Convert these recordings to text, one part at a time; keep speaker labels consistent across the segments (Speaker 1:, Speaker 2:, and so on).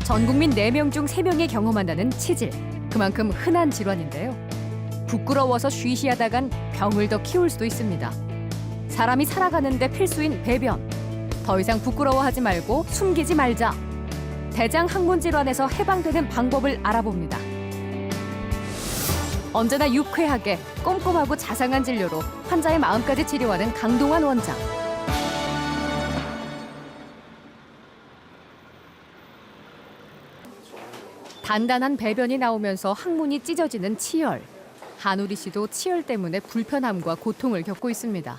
Speaker 1: 전 국민 4명 중 3명이 경험한다는 치질. 그만큼 흔한 질환인데요. 부끄러워서 쉬쉬하다간 병을 더 키울 수도 있습니다. 사람이 살아가는데 필수인 배변. 더 이상 부끄러워하지 말고 숨기지 말자. 대장 항문 질환에서 해방되는 방법을 알아봅니다. 언제나 유쾌하게 꼼꼼하고 자상한 진료로 환자의 마음까지 치료하는 강동원 원장. 단단한 배변이 나오면서 항문이 찢어지는 치열. 한우리 씨도 치열 때문에 불편함과 고통을 겪고 있습니다.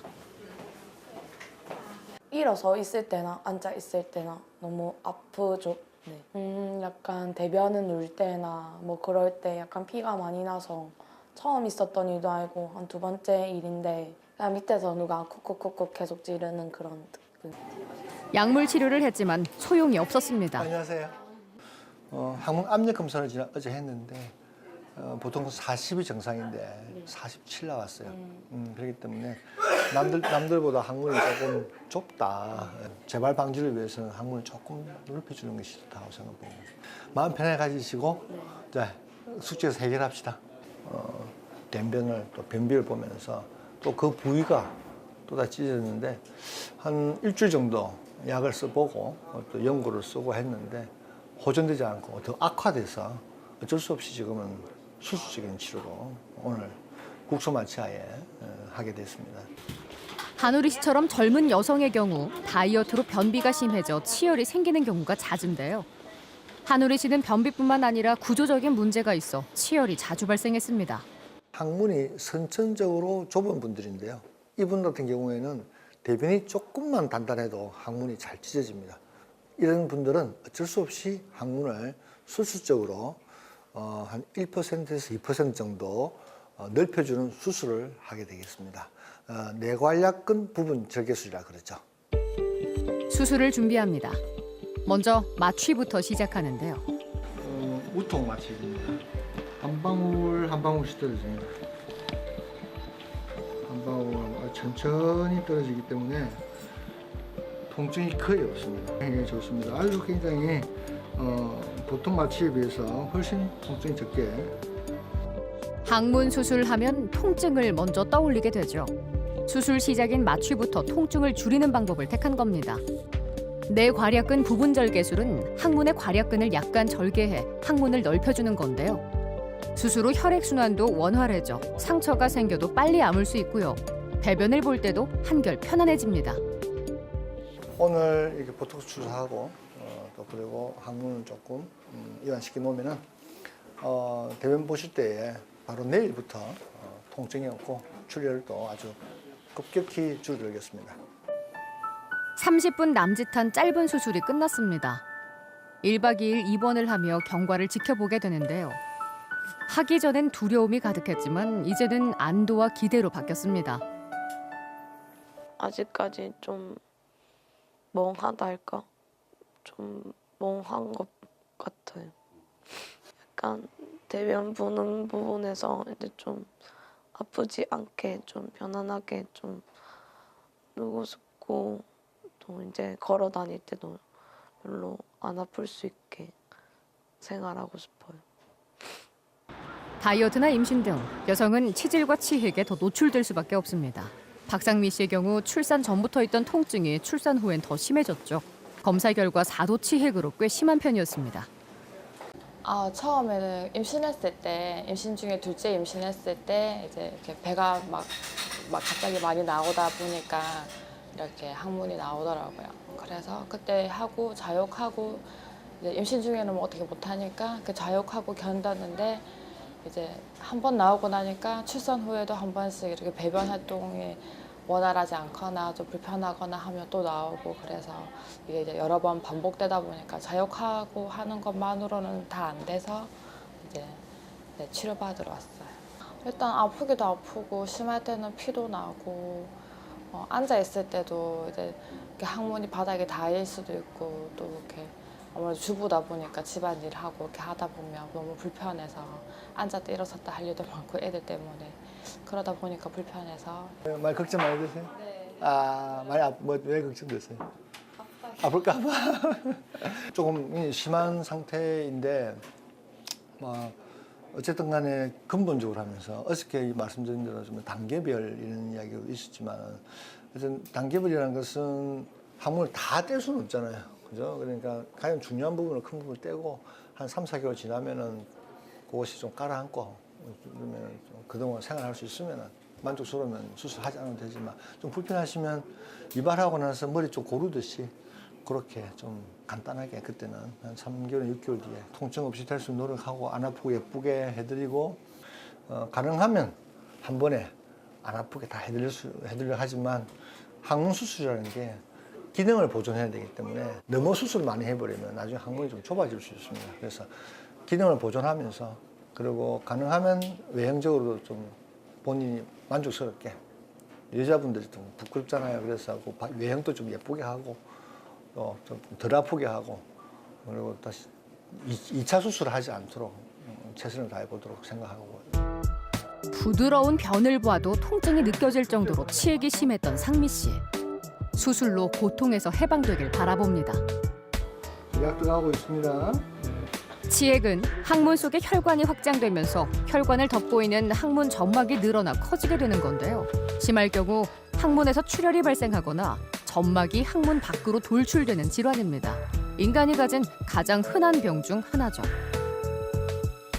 Speaker 2: 일어서 있을 때나 앉아 있을 때나 너무 아프죠. 네. 약간 대변은 울 때나 뭐 그럴 때 약간 피가 많이 나서 처음 있었던 일도 아니고 한 2번째 일인데 그냥 밑에서 누가 쿡쿡쿡쿡 계속 찌르는 그런 느낌.
Speaker 1: 약물 치료를 했지만 소용이 없었습니다.
Speaker 3: 안녕하세요. 항문 압력 검사를 어제 했는데 보통 40이 정상인데 47 나왔어요. 그렇기 때문에 남들보다 항문이 조금 좁다. 재발 방지를 위해서는 항문을 조금 넓혀주는 것이 좋다고 생각합니다. 마음 편하게 가지시고 자, 숙제에서 해결합시다. 변변을 또 변비를 보면서 또 그 부위가 또 다 찢어졌는데 한 일주일 정도 약을 써보고 또 연고를 쓰고 했는데 호전되지 않고 더 악화돼서 어쩔 수 없이 지금은 수술적인 치료로 오늘 국소마취하에 하게 됐습니다.
Speaker 1: 한우리 씨처럼 젊은 여성의 경우 다이어트로 변비가 심해져 치열이 생기는 경우가 잦은데요. 한우리 씨는 변비뿐만 아니라 구조적인 문제가 있어 치열이 자주 발생했습니다.
Speaker 3: 항문이 선천적으로 좁은 분들인데요. 이분 같은 경우에는 대변이 조금만 단단해도 항문이 잘 찢어집니다. 이런 분들은 어쩔 수 없이 항문을 수술적으로 한 1%에서 2% 정도 넓혀주는 수술을 하게 되겠습니다. 내관략근 부분 절개술이라 그러죠.
Speaker 1: 수술을 준비합니다. 먼저 마취부터 시작하는데요.
Speaker 3: 우통 마취입니다. 한 방울 한 방울씩 떨어집니다. 한 방울 천천히 떨어지기 때문에 통증이 거의 없습니다. 굉장히 좋습니다. 아주 굉장히 보통 마취에 비해서 훨씬 통증이 적게.
Speaker 1: 항문 수술하면 통증을 먼저 떠올리게 되죠. 수술 시작인 마취부터 통증을 줄이는 방법을 택한 겁니다. 내괄약근 부분 절개술은 항문의 괄약근을 약간 절개해 항문을 넓혀주는 건데요. 수술 후 혈액순환도 원활해져 상처가 생겨도 빨리 아물 수 있고요. 배변을 볼 때도 한결 편안해집니다.
Speaker 3: 오늘 이렇게 보톡스 수술하고 또 그리고 항문을 조금 이완시켜 놓으면은 대변 보실 때에 바로 내일부터 통증이 없고 출혈도 아주 급격히 줄어들겠습니다.
Speaker 1: 30분 남짓한 짧은 수술이 끝났습니다. 1박 2일 입원을 하며 경과를 지켜보게 되는데요. 하기 전엔 두려움이 가득했지만 이제는 안도와 기대로 바뀌었습니다.
Speaker 2: 아직까지 좀 멍하다 할까? 좀 멍한 것 같아요. 약간 대변 보는 부분에서 이제 좀 아프지 않게 좀 편안하게 좀 누고 싶고 또 이제 걸어 다닐 때도 별로 안 아플 수 있게 생활하고 싶어요.
Speaker 1: 다이어트나 임신 등 여성은 치질과 치핵에 더 노출될 수밖에 없습니다. 박상미 씨의 경우 출산 전부터 있던 통증이 출산 후엔 더 심해졌죠. 검사 결과 4도 치핵으로 꽤 심한 편이었습니다.
Speaker 4: 처음에는 임신했을 때, 임신 중에 둘째 임신했을 때 이제 이렇게 배가 막 갑자기 많이 나오다 보니까 이렇게 항문이 나오더라고요. 그래서 그때 하고 자욕하고 이제 임신 중에는 뭐 어떻게 못하니까 그 자욕하고 견뎠는데 이제 한 번 나오고 나니까 출산 후에도 한 번씩 이렇게 배변 활동이 원활하지 않거나 좀 불편하거나 하면 또 나오고 그래서 이게 이제 여러 번 반복되다 보니까 자욕하고 하는 것만으로는 다 안 돼서 이제 치료받으러 왔어요. 일단 아프기도 아프고 심할 때는 피도 나고 앉아 있을 때도 이제 이렇게 항문이 바닥에 닿을 수도 있고 또 이렇게 아무래도 주부다 보니까 집안일 하고 이렇게 하다 보면 너무 불편해서 앉았다 일어섰다 할 일도 많고 애들 때문에 그러다 보니까 불편해서.
Speaker 3: 많이 걱정 많이 되세요?
Speaker 4: 네.
Speaker 3: 많이 왜 걱정되세요?
Speaker 4: 아프다
Speaker 3: 아플까봐 조금 심한 상태인데 뭐 어쨌든 간에 근본적으로 하면서 어저께 말씀드린 대로 좀 단계별 이런 이야기가 있었지만 어쨌든 단계별이라는 것은 항문을 다 뗄 수는 없잖아요. 그죠? 그러니까 가장 중요한 부분을 큰 부분을 떼고 한 3, 4개월 지나면은 그것이 좀 가라앉고 그러면 좀 그동안 생활할 수 있으면은 만족스러우면 수술하지 않아도 되지만 좀 불편하시면 이발하고 나서 머리 좀 고르듯이 그렇게 좀 간단하게 그때는 한 3개월, 6개월 뒤에 통증 없이 될 수 있는 노력하고 안 아프고 예쁘게 해드리고 가능하면 한 번에 안 아프게 다 해드리려 하지만 항문 수술이라는 게 기능을 보존해야 되기 때문에 너무 수술을 많이 해버리면 나중에 항문이 좀 좁아질 수 있습니다. 그래서 기능을 보존하면서 그리고 가능하면 외형적으로도 좀 본인이 만족스럽게 여자분들이 좀 부끄럽잖아요. 그래서 그 외형도 좀 예쁘게 하고 또 좀 덜 아프게 하고 그리고 다시 2차 수술을 하지 않도록 최선을 다해 보도록 생각하고.
Speaker 1: 부드러운 변을 봐도 통증이 느껴질 정도로 치액이 심했던 상미 씨. 수술로 고통에서 해방되길 바라봅니다.
Speaker 3: 약 들어가고 있습니다.
Speaker 1: 치액은 항문 속에 혈관이 확장되면서 혈관을 덮고 있는 항문 점막이 늘어나 커지게 되는 건데요. 심할 경우 항문에서 출혈이 발생하거나 점막이 항문 밖으로 돌출되는 질환입니다. 인간이 가진 가장 흔한 병 중 하나죠.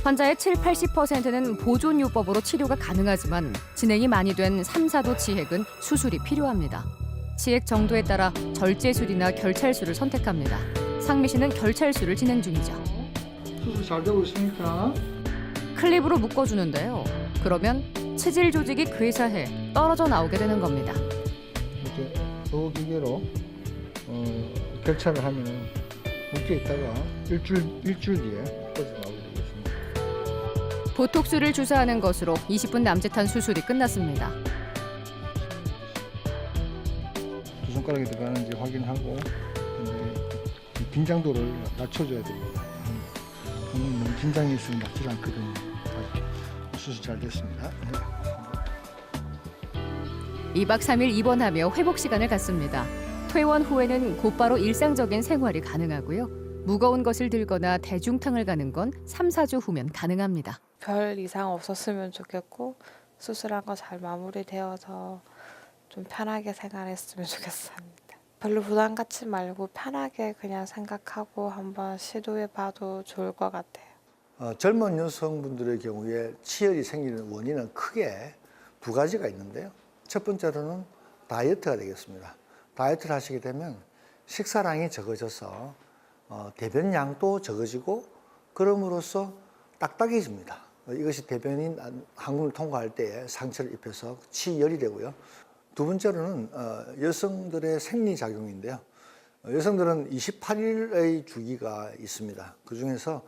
Speaker 1: 환자의 7, 80%는 보존요법으로 치료가 가능하지만 진행이 많이 된 3, 4도 치액은 수술이 필요합니다. 치액 정도에 따라 절제술이나 결찰술을 선택합니다. 상미 씨는 결찰술을 진행 중이죠.
Speaker 3: 수술 잘 되고 있습니까?
Speaker 1: 클립으로 묶어주는데요. 그러면 체질 조직이 괴사해 떨어져 나오게 되는 겁니다.
Speaker 3: 이렇게 요 기계로 결착을 하면 묶여 있다가 일주일 뒤에 빠져나오게 되겠습니다.
Speaker 1: 보톡스를 주사하는 것으로 20분 남짓한 수술이 끝났습니다.
Speaker 3: 두 손가락이 들어가는지 확인하고 긴장도를 낮춰줘야 됩니다. 너무 긴장이 있으면 낫지 않거든요. 수술 잘 됐습니다. 네.
Speaker 1: 2박 3일 입원하며 회복 시간을 갖습니다. 퇴원 후에는 곧바로 일상적인 생활이 가능하고요. 무거운 것을 들거나 대중탕을 가는 건 3, 4주 후면 가능합니다.
Speaker 4: 별 이상 없었으면 좋겠고 수술한 거 잘 마무리되어서 좀 편하게 생활했으면 좋겠습니다. 별로 부담 갖지 말고 편하게 그냥 생각하고 한번 시도해봐도 좋을 것 같아요.
Speaker 3: 젊은 여성분들의 경우에 치열이 생기는 원인은 크게 두 가지가 있는데요. 첫 번째로는 다이어트가 되겠습니다. 다이어트를 하시게 되면 식사량이 적어져서 대변량도 적어지고 그럼으로써 딱딱해집니다. 이것이 대변인 항문을 통과할 때에 상처를 입혀서 치열이 되고요. 두 번째로는 여성들의 생리작용인데요. 여성들은 28일의 주기가 있습니다. 그중에서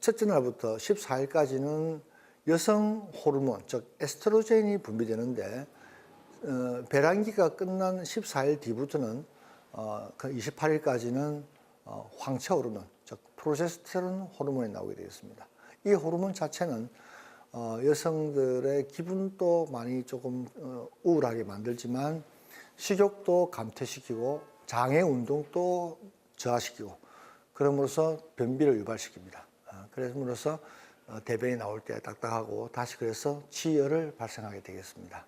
Speaker 3: 첫째 날부터 14일까지는 여성 호르몬, 즉 에스트로겐이 분비되는데 배란기가 끝난 14일 뒤부터는 그 28일까지는 황체 호르몬, 즉 프로제스테론 호르몬이 나오게 되겠습니다. 이 호르몬 자체는 여성들의 기분도 많이 조금 우울하게 만들지만 식욕도 감퇴시키고 장애 운동도 저하시키고 그럼으로써 변비를 유발시킵니다. 그래서 대변이 나올 때 딱딱하고 다시 그래서 치열을 발생하게 되겠습니다.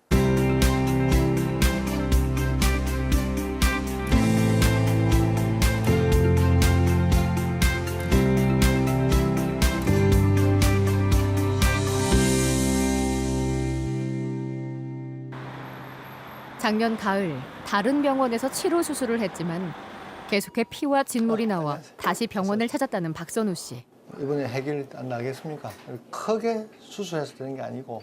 Speaker 1: 작년 가을 다른 병원에서 치료 수술을 했지만 계속해 피와 진물이 나와 다시 병원을 찾았다는 박선우 씨.
Speaker 3: 이번에 해결 안 나겠습니까? 크게 수술해서 되는 게 아니고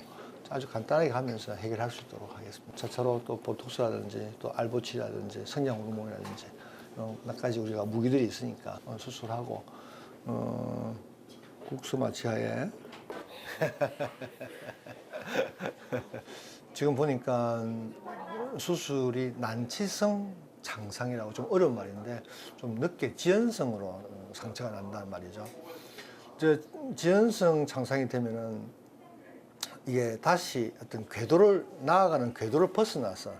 Speaker 3: 아주 간단하게 하면서 해결할 수 있도록 하겠습니다. 저처럼 또 보톡스라든지 또 알보치라든지 성장 호르몬이라든지 몇 가지 우리가 무기들이 있으니까 수술하고 국수 마취하에 지금 보니까 수술이 난치성 장상이라고 좀 어려운 말인데 좀 늦게 지연성으로 상처가 난다는 말이죠. 지연성 장상이 되면은 이게 다시 어떤 궤도를 나아가는 궤도를 벗어나서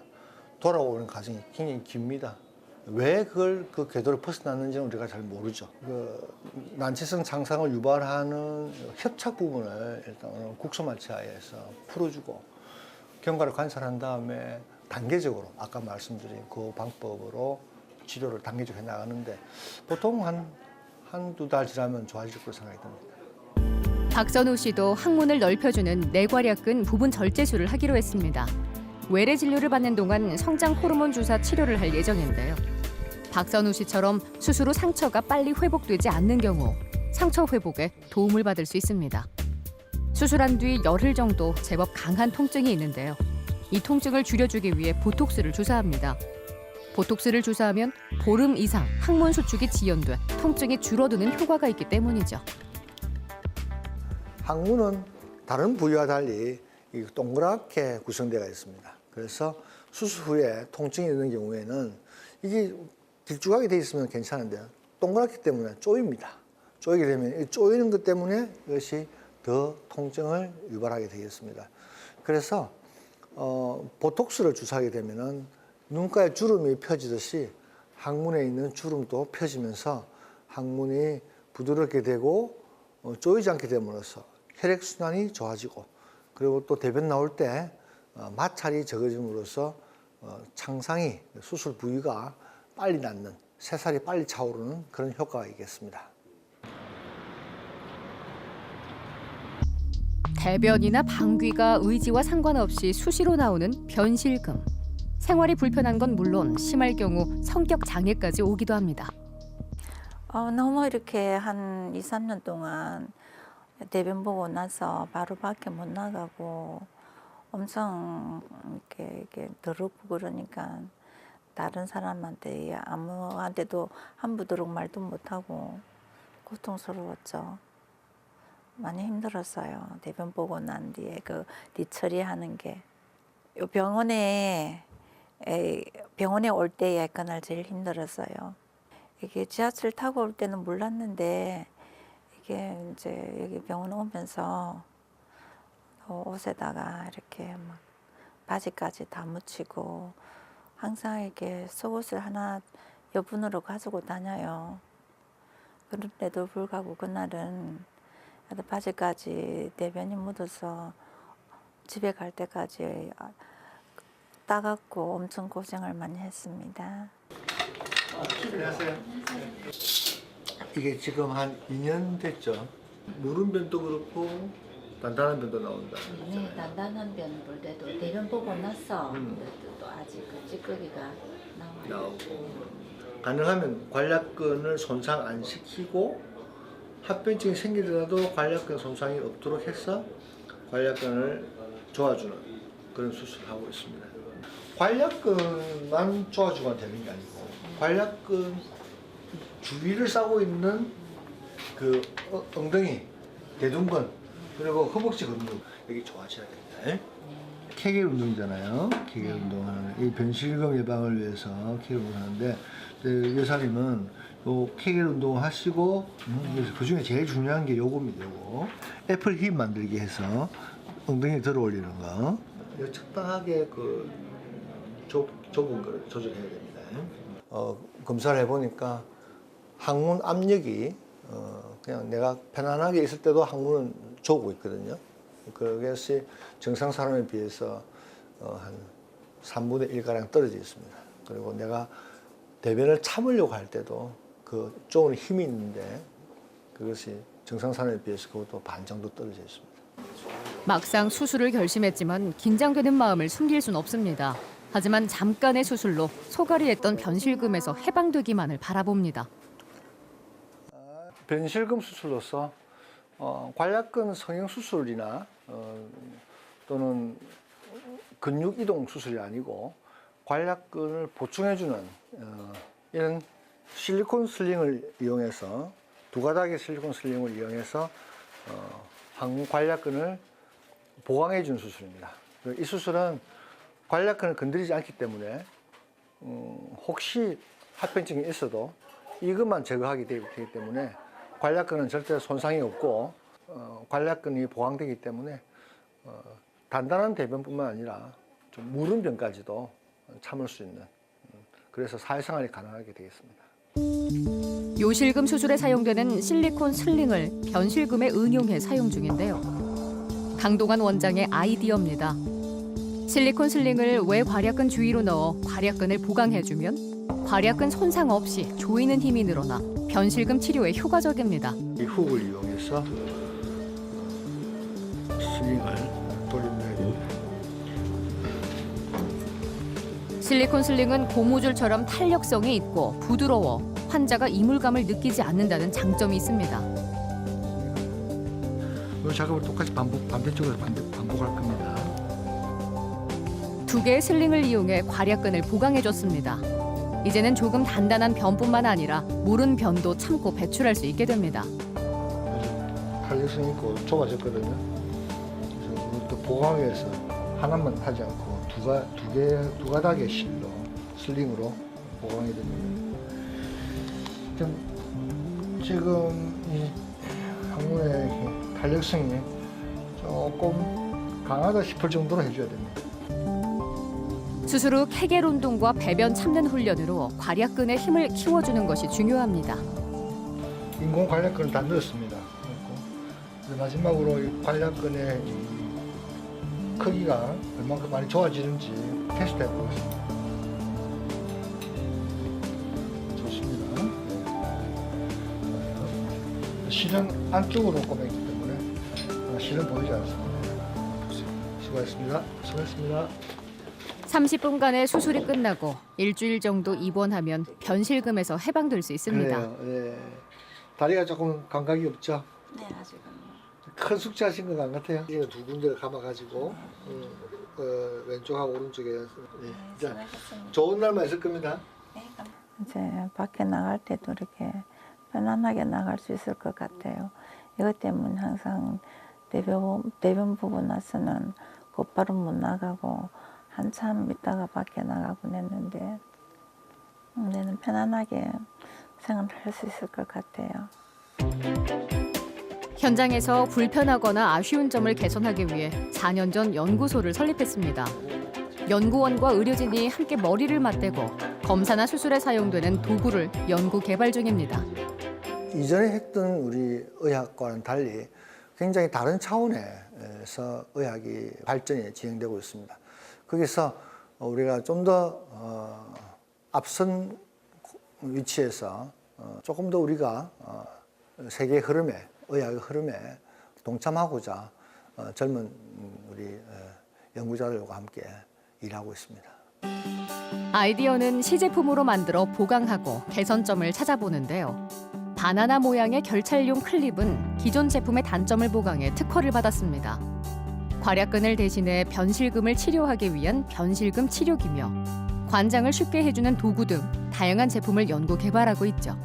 Speaker 3: 돌아오는 과정이 굉장히 깁니다. 왜 그걸 그 궤도를 벗어났는지는 우리가 잘 모르죠. 그 난치성 창상을 유발하는 협착 부분을 일단 국소마취하에서 풀어주고 경과를 관찰한 다음에 단계적으로 아까 말씀드린 그 방법으로 치료를 단계적으로 해 나가는데 보통 한두 달 지나면 좋아질 거로 생각이 듭니다.
Speaker 1: 박선우 씨도 항문을 넓혀주는 뇌괄약근 부분 절제술을 하기로 했습니다. 외래 진료를 받는 동안 성장 호르몬 주사 치료를 할 예정인데요. 박선우 씨처럼 수술 후 상처가 빨리 회복되지 않는 경우 상처 회복에 도움을 받을 수 있습니다. 수술한 뒤 열흘 정도 제법 강한 통증이 있는데요. 이 통증을 줄여주기 위해 보톡스를 주사합니다. 보톡스를 주사하면 보름 이상 항문 수축이 지연돼 통증이 줄어드는 효과가 있기 때문이죠.
Speaker 3: 항문은 다른 부위와 달리 동그랗게 구성되어 있습니다. 그래서 수술 후에 통증이 있는 경우에는 이게 길쭉하게 돼 있으면 괜찮은데 동그랗기 때문에 쪼입니다. 쪼이게 되면 이 쪼이는 것 때문에 이것이 더 통증을 유발하게 되겠습니다. 그래서 보톡스를 주사하게 되면은 눈가에 주름이 펴지듯이 항문에 있는 주름도 펴지면서 항문이 부드럽게 되고 쪼이지 않게 됨으로써 혈액순환이 좋아지고 그리고 또 대변 나올 때 마찰이 적어짐으로써 창상이 수술 부위가 빨리 낫는 새살이 빨리 차오르는 그런 효과가 있겠습니다.
Speaker 1: 대변이나 방귀가 의지와 상관없이 수시로 나오는 변실금. 생활이 불편한 건 물론 심할 경우 성격 장애까지 오기도 합니다.
Speaker 5: 너무 이렇게 한 2, 3년 동안 대변 보고 나서 바로 밖에 못 나가고 엄청 이렇게 더럽고 그러니까 다른 사람한테 아무한테도 함부도록 말도 못하고 고통스러웠죠. 많이 힘들었어요. 대변 보고 난 뒤에 그 뒤처리하는 게. 요 병원에 올 때에 그날 제일 힘들었어요. 이게 지하철 타고 올 때는 몰랐는데 이게 이제 여기 병원 오면서 옷에다가 이렇게 막 바지까지 다 묻히고 항상 이렇게 속옷을 하나 여분으로 가지고 다녀요. 그런데도 불구하고 그날은 바지까지 대변이 묻어서 집에 갈 때까지 따갑고 엄청 고생을 많이 했습니다.
Speaker 3: 안녕하세요. 이게 지금 한 2년 됐죠. 무른 변도 그렇고 단단한 변도 나온다.
Speaker 5: 네, 단단한 변 볼 때도 대변 보고 나서 또 아직 그 찌꺼기가 나오고.
Speaker 3: 가능하면 관략근을 손상 안 시키고 합변증이 생기더라도 관략근 손상이 없도록 해서 관략근을 도와주는 그런 수술을 하고 있습니다. 관략근만 도와주면 되는 게 아니고 관략근 주위를 싸고 있는 그 엉덩이, 대둔근 그리고 허벅지 근육 여기 좋아져야 됩니다. 케겔 운동이잖아요. 케겔 운동하는 이 변실금 예방을 위해서 케겔 운동하는데 여사님은 요 케겔 운동 하시고 그 중에 제일 중요한 게 요겁니다. 요거 애플 힙 만들기 해서 엉덩이 들어 올리는 거. 적당하게 그 좁은 걸 조절해야 됩니다. 검사를 해보니까 항문 압력이 그냥 내가 편안하게 있을 때도 항문은 좁고 있거든요. 그것이 정상 사람에 비해서 한 3분의 1가량 떨어져 있습니다. 그리고 내가 대변을 참으려고 할 때도 그 좁은 힘이 있는데 그것이 정상 사람에 비해서 그것도 반 정도 떨어져 있습니다.
Speaker 1: 막상 수술을 결심했지만 긴장되는 마음을 숨길 순 없습니다. 하지만 잠깐의 수술로 소갈이 했던 변실금에서 해방되기만을 바라봅니다.
Speaker 3: 변실금 수술로서 관략근 성형 수술이나 또는 근육 이동 수술이 아니고 관략근을 보충해주는 이런 실리콘 슬링을 이용해서 두 가닥의 실리콘 슬링을 이용해서 항문 관략근을 보강해주는 수술입니다. 이 수술은 관략근을 건드리지 않기 때문에 혹시 합병증이 있어도 이것만 제거하게 되기 때문에 관략근은 절대 손상이 없고 관략근이 보강되기 때문에 단단한 대변뿐만 아니라 좀 무른 변까지도 참을 수 있는 그래서 사회생활이 가능하게 되겠습니다.
Speaker 1: 요실금 수술에 사용되는 실리콘 슬링을 변실금에 응용해 사용 중인데요. 강동원 원장의 아이디어입니다. 실리콘 슬링을 외괄약근 주위로 넣어 괄약근을 보강해주면 괄약근 손상 없이 조이는 힘이 늘어나 변실금 치료에 효과적입니다.
Speaker 3: 이 훅을 이용해서 슬링을 돌려내야 됩니다.
Speaker 1: 실리콘 슬링은 고무줄처럼 탄력성이 있고 부드러워 환자가 이물감을 느끼지 않는다는 장점이 있습니다.
Speaker 3: 이 작업을 똑같이 반대쪽으로 반복할 겁니다.
Speaker 1: 두 개의 슬링을 이용해 괄약근을 보강해줬습니다. 이제는 조금 단단한 변뿐만 아니라 무른 변도 참고 배출할 수 있게 됩니다.
Speaker 3: 탄력성 있고 좁아졌거든요. 그래서 이것도 보강해서 하나만 하지 않고 두 가닥의 실로 슬링으로 보강이 됩니다. 지금 이 항문의 탄력성이 조금 강하다 싶을 정도로 해줘야 됩니다.
Speaker 1: 수술 후 케겔 운동과 배변 참는 훈련으로 괄약근의 힘을 키워주는 것이 중요합니다.
Speaker 3: 인공 관략근을 다 넣었습니다. 그리고 마지막으로 이 관략근의 크기가 얼마큼 많이 좋아지는지 테스트해 보겠습니다. 좋습니다. 실은 안쪽으로 꼬매기 때문에 실은 보이지 않습니다. 수고하셨습니다. 수고하셨습니다.
Speaker 1: 30분간의 수술이 끝나고 일주일 정도 입원하면 변실금에서 해방될 수 있습니다.
Speaker 3: 그래요. 네. 다리가 조금 감각이 없죠?
Speaker 5: 네, 아직은.
Speaker 3: 큰 숙제하신 것 같아요. 이거 두 군데를 감아가지고 왼쪽하고 오른쪽에 자,
Speaker 5: 수고하셨습니다.
Speaker 3: 좋은 날만 있을 겁니다.
Speaker 6: 이제 밖에 나갈 때도 이렇게 편안하게 나갈 수 있을 것 같아요. 이것 때문에 항상 대변 보고 나서는 곧바로 못 나가고 한참 있다가 밖에 나가곤 했는데 이제는 편안하게 생활할 수 있을 것 같아요.
Speaker 1: 현장에서 불편하거나 아쉬운 점을 개선하기 위해 4년 전 연구소를 설립했습니다. 연구원과 의료진이 함께 머리를 맞대고 검사나 수술에 사용되는 도구를 연구 개발 중입니다.
Speaker 3: 이전에 했던 우리 의학과는 달리 굉장히 다른 차원에서 의학이 발전이 진행되고 있습니다. 거기서 우리가 좀 더 앞선 위치에서 조금 더 우리가 세계 흐름에, 의학의 흐름에 동참하고자 젊은 우리 연구자들과 함께 일하고 있습니다.
Speaker 1: 아이디어는 시제품으로 만들어 보강하고 개선점을 찾아보는데요. 바나나 모양의 결찰용 클립은 기존 제품의 단점을 보강해 특허를 받았습니다. 괄약근을 대신해 변실금을 치료하기 위한 변실금 치료기며 관장을 쉽게 해주는 도구 등 다양한 제품을 연구 개발하고 있죠.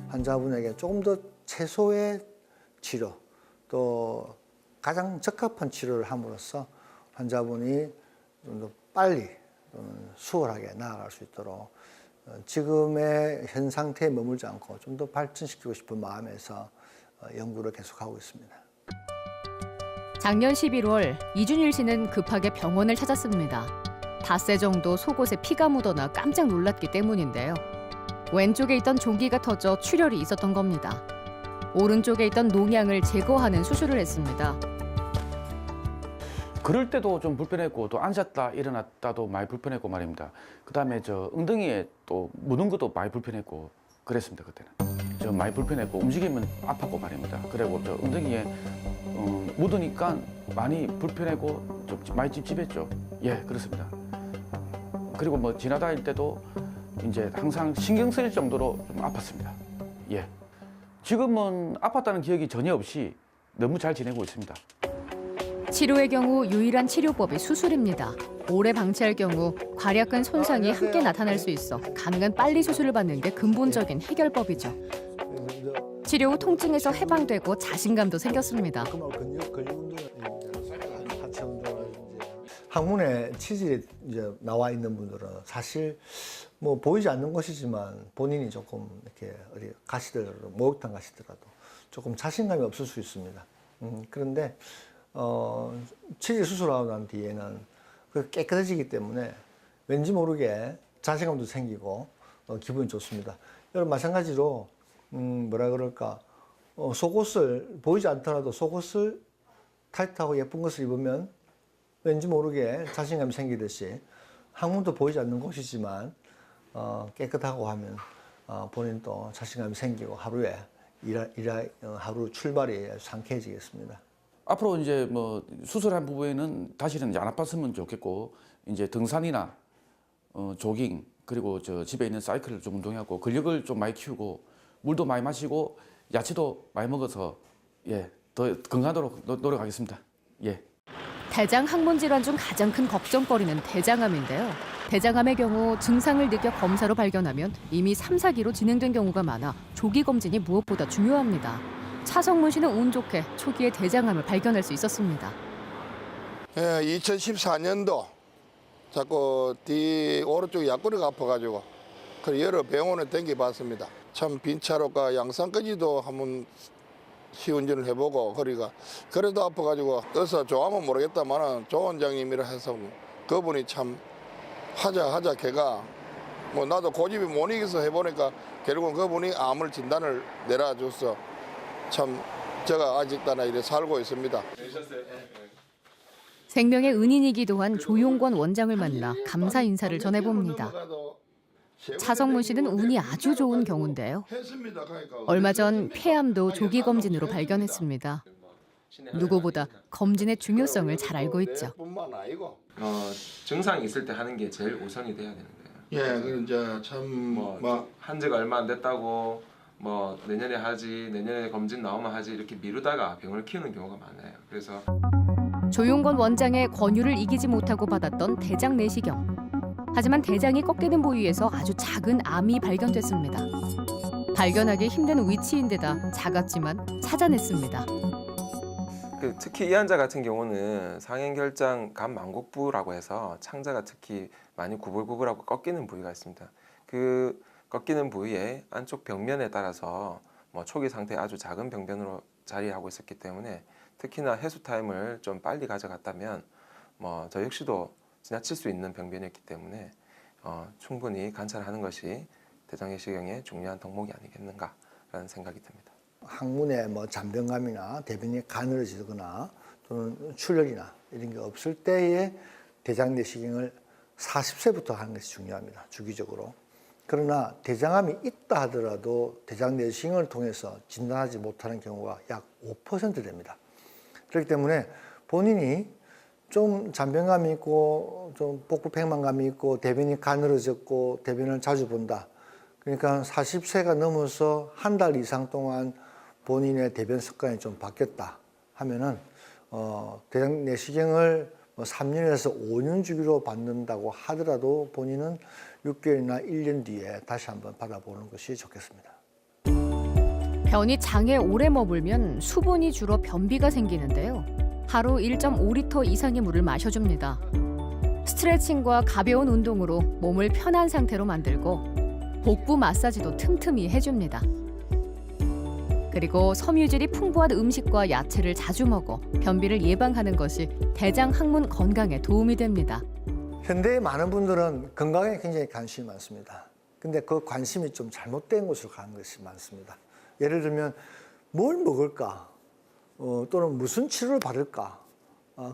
Speaker 3: 환자분에게 조금 더 최소의 치료, 또 가장 적합한 치료를 함으로써 환자분이 좀 더 빨리 또는 수월하게 나아갈 수 있도록 지금의 현 상태에 머물지 않고 좀 더 발전시키고 싶은 마음에서 연구를 계속하고 있습니다.
Speaker 1: 작년 11월 이준일 씨는 급하게 병원을 찾았습니다. 닷새 정도 속옷에 피가 묻어나 깜짝 놀랐기 때문인데요. 왼쪽에 있던 종기가 터져 출혈이 있었던 겁니다. 오른쪽에 있던 농양을 제거하는 수술을 했습니다.
Speaker 7: 그럴 때도 좀 불편했고 또 앉았다 일어났다도 많이 불편했고 말입니다. 그다음에 저 엉덩이에 또 묻은 것도 많이 불편했고 그랬습니다. 그때는 좀 많이 불편했고 움직이면 아팠고 말입니다. 그리고 저 엉덩이에 묻으니까 많이 불편했고 좀 많이 찝찝했죠. 예, 그렇습니다. 그리고 뭐 지나다닐 때도 이제 항상 신경 쓰일 정도로 좀 아팠습니다. 예, 지금은 아팠다는 기억이 전혀 없이 너무 잘 지내고 있습니다.
Speaker 1: 치료의 경우 유일한 치료법이 수술입니다. 오래 방치할 경우 괄약근 손상이 함께 나타날 수 있어 가능한 빨리 수술을 받는 게 근본적인 해결법이죠. 치료 후 통증에서 해방되고 자신감도 생겼습니다.
Speaker 3: 항문에 치질이 이제 나와 있는 분들은 사실 뭐 보이지 않는 것이지만 본인이 조금 이렇게 어디 가시더라도 목욕탕 가시더라도 조금 자신감이 없을 수 있습니다. 그런데 치질 수술하고 난 뒤에는 그 깨끗해지기 때문에 왠지 모르게 자신감도 생기고 기분이 좋습니다. 여러분 마찬가지로 뭐라 그럴까 속옷을 보이지 않더라도 속옷을 타이트하고 예쁜 것을 입으면 왠지 모르게 자신감이 생기듯이 항문도 보이지 않는 곳이지만 깨끗하고 하면 본인도 자신감이 생기고 하루에 하루 출발이 상쾌해지겠습니다.
Speaker 7: 앞으로 이제 뭐 수술한 부분에는 다시는 이제 안 아팠으면 좋겠고 이제 등산이나 조깅 그리고 저 집에 있는 사이클을 좀 운동하고 근력을 좀 많이 키우고 물도 많이 마시고 야채도 많이 먹어서 더 건강하도록 노력하겠습니다. 예.
Speaker 1: 대장 항문 질환 중 가장 큰 걱정거리는 대장암인데요. 대장암의 경우 증상을 느껴 검사로 발견하면 이미 3, 4기로 진행된 경우가 많아 조기 검진이 무엇보다 중요합니다. 차성문 씨는 운 좋게 초기에 대장암을 발견할 수 있었습니다.
Speaker 8: 2014년도 자꾸 뒤 오른쪽 약골이가 아파가지고 그 여러 병원에 댕겨봤습니다. 참 빈차로가 양산까지도 한번 시운전을 해보고 허리가 그래도 아파가지고 어서 좋아하면 모르겠다만 조 원장님이라 해서 그분이 참 하자 걔가 뭐 나도 고집이 못 이겨서 해보니까 결국은 그분이 암을 진단을 내려줘서 참 제가 아직도 이렇게 살고 있습니다.
Speaker 1: 생명의 은인이기도 한 조용권 원장을 만나 감사 인사를 전해봅니다. 차성문 씨는 운이 아주 좋은 경우인데요. 얼마 전 폐암도 조기 검진으로 발견했습니다. 누구보다 검진의 중요성을 잘 알고 있죠.
Speaker 9: 증상이 있을 때 하는 게 제일 우선이 돼야 되는 거예요.
Speaker 8: 예, 이제 참
Speaker 9: 한지가 얼마 안 됐다고 내년에 하지, 내년에 검진 나오면 하지 이렇게 미루다가 병을 키우는 경우가 많아요. 그래서
Speaker 1: 조용권 원장의 권유를 이기지 못하고 받았던 대장 내시경. 하지만 대장이 꺾이는 부위에서 아주 작은 암이 발견됐습니다. 발견하기 힘든 위치인데다 작았지만 찾아냈습니다.
Speaker 9: 특히 이 환자 같은 경우는 상행결장 간망곡부라고 해서 창자가 특히 많이 구불구불하고 꺾이는 부위가 있습니다. 그 꺾이는 부위의 안쪽 벽면에 따라서 초기 상태에 아주 작은 병변으로 자리하고 있었기 때문에 특히나 해수 타임을 좀 빨리 가져갔다면 저 역시도 지나칠 수 있는 병변이었기 때문에 충분히 관찰하는 것이 대장내시경의 중요한 덕목이 아니겠는가라는 생각이 듭니다.
Speaker 3: 항문에 잔병감이나 대변이 가늘어지거나 또는 출혈이나 이런 게 없을 때에 대장 내시경을 40세부터 하는 것이 중요합니다. 주기적으로. 그러나 대장암이 있다 하더라도 대장 내시경을 통해서 진단하지 못하는 경우가 약 5% 됩니다. 그렇기 때문에 본인이 좀 잔병감이 있고 좀 복부 팽만감이 있고 대변이 가늘어졌고 대변을 자주 본다. 그러니까 40세가 넘어서 한 달 이상 동안 본인의 대변 습관이 좀 바뀌었다 하면은 대장 내시경을 3년에서 5년 주기로 받는다고 하더라도 본인은 6개월이나 1년 뒤에 다시 한번 받아보는 것이 좋겠습니다.
Speaker 1: 변이 장에 오래 머물면 수분이 줄어 변비가 생기는데요. 하루 1.5리터 이상의 물을 마셔줍니다. 스트레칭과 가벼운 운동으로 몸을 편한 상태로 만들고 복부 마사지도 틈틈이 해줍니다. 그리고 섬유질이 풍부한 음식과 야채를 자주 먹어 변비를 예방하는 것이 대장 항문 건강에 도움이 됩니다.
Speaker 3: 현대의 많은 분들은 건강에 굉장히 관심이 많습니다. 근데 그 관심이 좀 잘못된 곳으로 가는 것이 많습니다. 예를 들면 뭘 먹을까? 또는 무슨 치료를 받을까?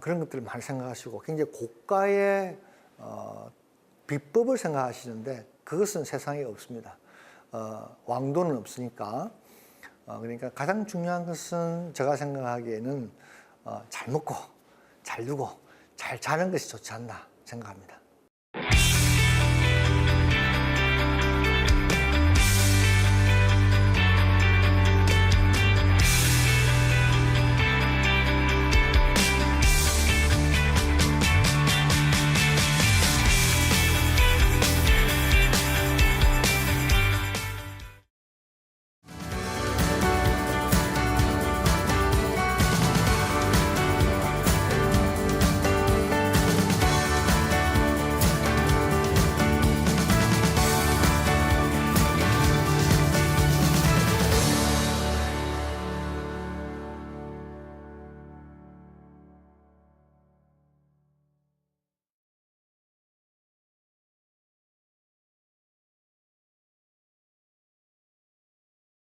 Speaker 3: 그런 것들을 많이 생각하시고 굉장히 고가의 비법을 생각하시는데 그것은 세상에 없습니다. 왕도는 없으니까. 그러니까 가장 중요한 것은 제가 생각하기에는 잘 먹고 잘 누고 잘 자는 것이 좋지 않나 생각합니다.